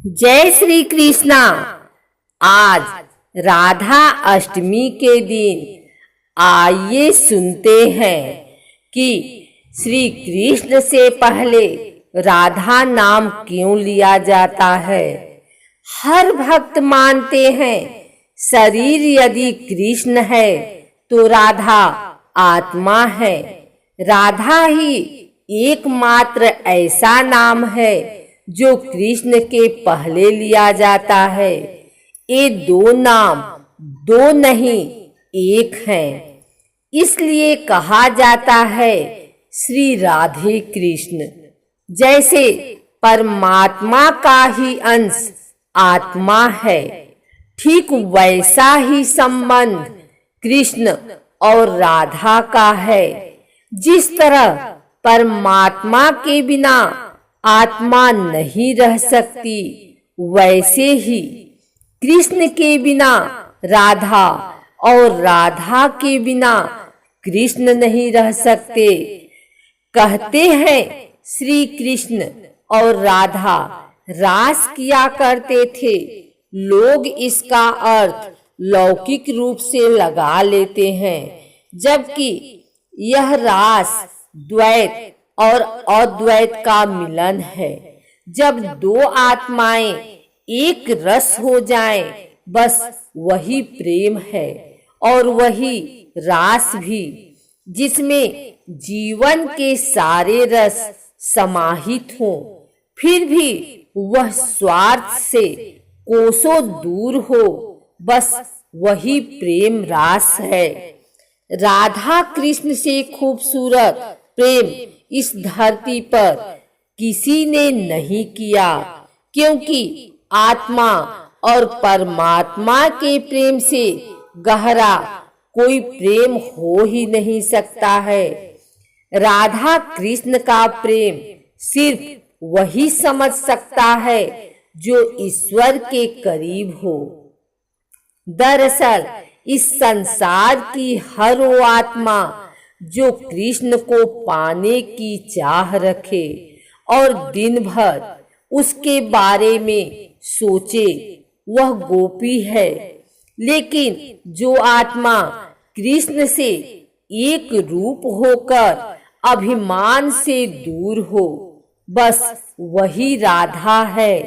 जय श्री कृष्णा। आज राधा अष्टमी के दिन आइए सुनते हैं कि श्री कृष्ण से पहले राधा नाम क्यों लिया जाता है। हर भक्त मानते हैं शरीर यदि कृष्ण है तो राधा आत्मा है। राधा ही एकमात्र ऐसा नाम है जो कृष्ण के पहले लिया जाता है। ये दो नाम दो नहीं एक हैं, इसलिए कहा जाता है श्री राधे कृष्ण। जैसे परमात्मा का ही अंश आत्मा है, ठीक वैसा ही संबंध कृष्ण और राधा का है। जिस तरह परमात्मा के बिना आत्मा नहीं रह सकती, वैसे ही कृष्ण के बिना राधा और राधा के बिना कृष्ण नहीं रह सकते। कहते हैं श्री कृष्ण और राधा रास किया करते थे। लोग इसका अर्थ लौकिक रूप से लगा लेते हैं, जबकि यह रास द्वैत और अद्वैत का मिलन है। जब दो आत्माएं एक रस हो जाएं, बस वही प्रेम है और वही रास भी, जिसमें जीवन के सारे रस समाहित हों। फिर भी वह स्वार्थ से कोसों दूर हो, बस वही प्रेम रास है। राधा कृष्ण से खूबसूरत प्रेम इस धरती पर किसी ने नहीं किया, क्योंकि आत्मा और परमात्मा के प्रेम से गहरा कोई प्रेम हो ही नहीं सकता है। राधा कृष्ण का प्रेम सिर्फ वही समझ सकता है जो ईश्वर के करीब हो। दरअसल इस संसार की हर वो आत्मा जो कृष्ण को पाने की चाह रखे और दिन भर उसके बारे में सोचे, वह गोपी है। लेकिन जो आत्मा कृष्ण से एक रूप होकर अभिमान से दूर हो, बस वही राधा है।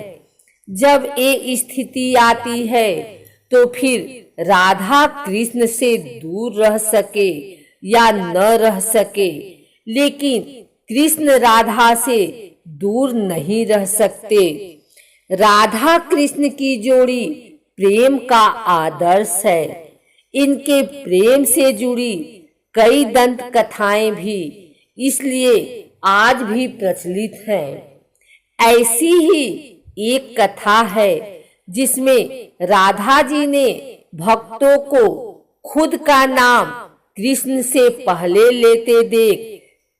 जब ये स्थिति आती है तो फिर राधा कृष्ण से दूर रह सके या न रह सके, लेकिन कृष्ण राधा से दूर नहीं रह सकते। राधा कृष्ण की जोड़ी प्रेम का आदर्श है। इनके प्रेम से जुड़ी कई दंत कथाएं भी इसलिए आज भी प्रचलित हैं। ऐसी ही एक कथा है जिसमें राधा जी ने भक्तों को खुद का नाम कृष्ण से पहले लेते देख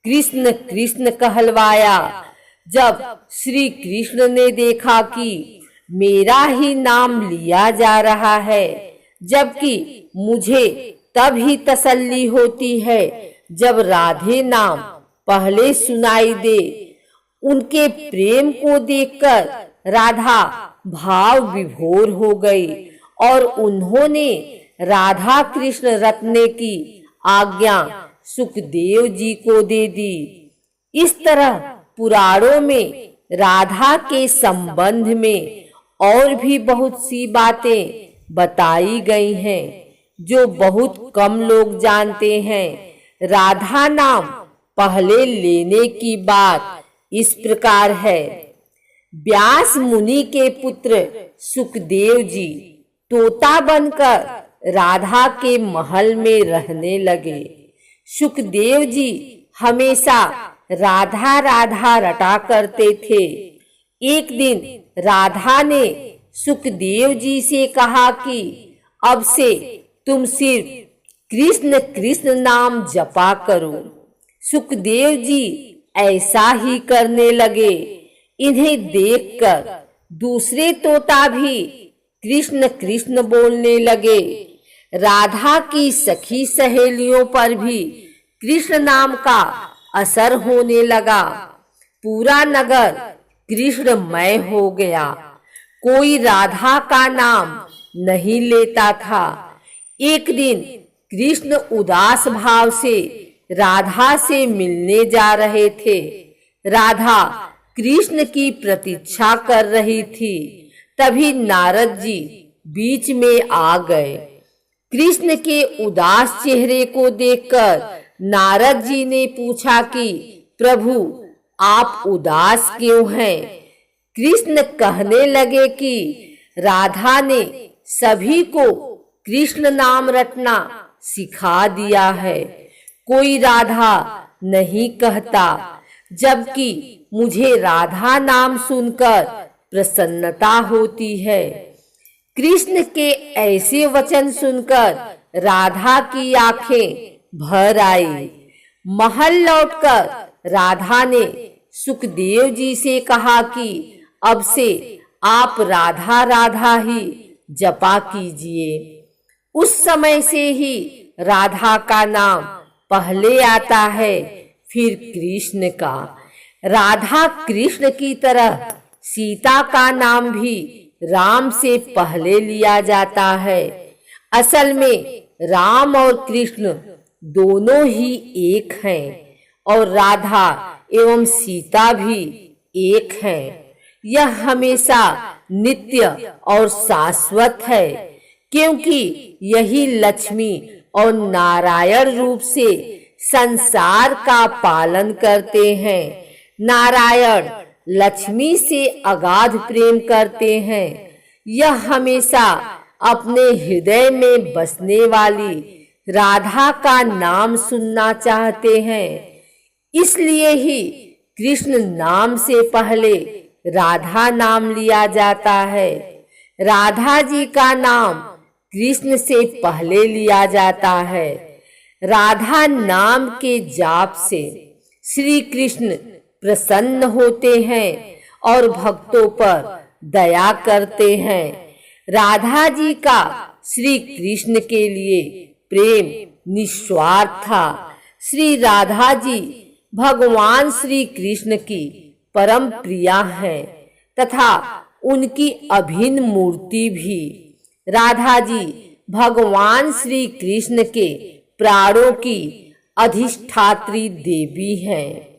कृष्ण कृष्ण कहलवाया। जब श्री कृष्ण ने देखा कि मेरा ही नाम लिया जा रहा है, जबकि मुझे तब ही तसल्ली होती है जब राधे नाम पहले सुनाई दे। उनके प्रेम को देखकर राधा भाव विभोर हो गई और उन्होंने राधा कृष्ण रखने की आज्ञा सुखदेव जी को दे दी। इस तरह पुराणों में राधा के संबंध में और भी बहुत सी बातें बताई गई हैं जो बहुत कम लोग जानते हैं। राधा नाम पहले लेने की बात इस प्रकार है। व्यास मुनि के पुत्र सुखदेव जी तोता बनकर राधा के महल में रहने लगे। सुखदेव जी हमेशा राधा राधा रटा करते थे। एक दिन राधा ने सुखदेव जी से कहा कि अब से तुम सिर्फ कृष्ण कृष्ण नाम जपा करो। सुखदेव जी ऐसा ही करने लगे। इन्हें देखकर दूसरे तोता भी कृष्ण कृष्ण बोलने लगे। राधा की सखी सहेलियों पर भी कृष्ण नाम का असर होने लगा। पूरा नगर कृष्णमय हो गया। कोई राधा का नाम नहीं लेता था। एक दिन कृष्ण उदास भाव से राधा से मिलने जा रहे थे। राधा कृष्ण की प्रतीक्षा कर रही थी। तभी नारद जी बीच में आ गए। कृष्ण के उदास चेहरे को देखकर नारद जी ने पूछा कि प्रभु, आप उदास क्यों हैं? कृष्ण कहने लगे कि राधा ने सभी को कृष्ण नाम रटना सिखा दिया है। कोई राधा नहीं कहता, जबकि मुझे राधा नाम सुनकर प्रसन्नता होती है। कृष्ण के ऐसे वचन सुनकर राधा की आंखें भर आई। महल लौटकर राधा ने सुखदेव जी से कहा कि अब से आप राधा राधा ही जपा कीजिए। उस समय से ही राधा का नाम पहले आता है, फिर कृष्ण का। राधा कृष्ण की तरह सीता का नाम भी राम से पहले लिया जाता है। असल में राम और कृष्ण दोनों ही एक हैं और राधा एवं सीता भी एक हैं। यह हमेशा नित्य और शाश्वत है, क्योंकि यही लक्ष्मी और नारायण रूप से संसार का पालन करते हैं। नारायण लक्ष्मी से अगाध प्रेम करते हैं। यह हमेशा अपने हृदय में बसने वाली राधा का नाम सुनना चाहते हैं। इसलिए ही कृष्ण नाम से पहले राधा नाम लिया जाता है। राधा जी का नाम कृष्ण से पहले लिया जाता है। राधा नाम के जाप से श्री कृष्ण प्रसन्न होते हैं और भक्तों पर दया करते हैं। राधा जी का श्री कृष्ण के लिए प्रेम निस्वार्थ था। श्री राधा जी भगवान श्री कृष्ण की परम प्रिया हैं तथा उनकी अभिन्न मूर्ति भी। राधा जी भगवान श्री कृष्ण के प्राणों की अधिष्ठात्री देवी हैं।